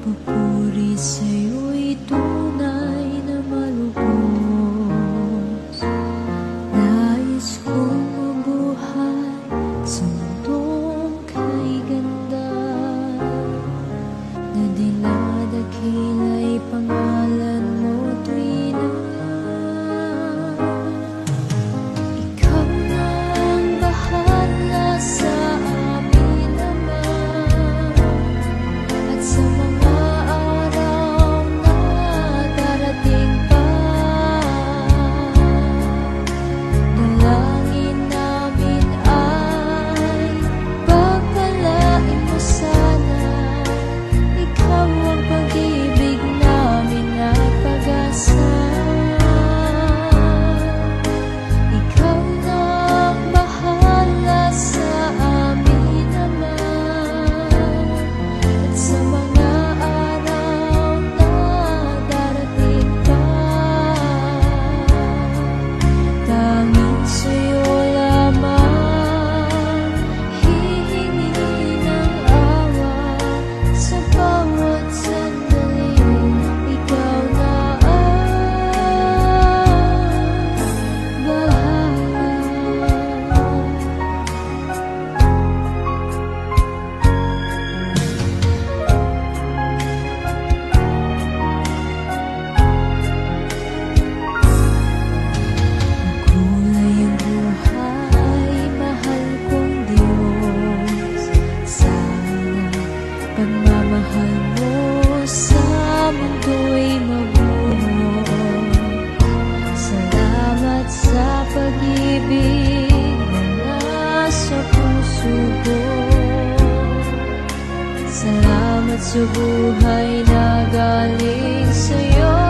Papuri sa'yo'y tunay na malubos. Nais kong mabuhay sa mundong kay ganda, na dinadakila'y pangalan mo tuwina. Ikaw na ang bahala sa amin naman, at sa mga araw na darating pa, dalangin namin ay pagpalain mo sana. Ikaw ang pag-ibig namin at pag-asa. Ikaw na ang bahala sa amin naman, at sa mga araw na darating pa, tanging sa'yo lamang hihingi ng awa. Sa bawat sandali, ikaw na ang bahala. Kulay ang buhay, mahal kong Diyos. Sana pagmamahal mo sa mundo'y mabuo. Salamat sa pag-ibig na nasa puso ko. Salamat sa buhay na galing sa'yo.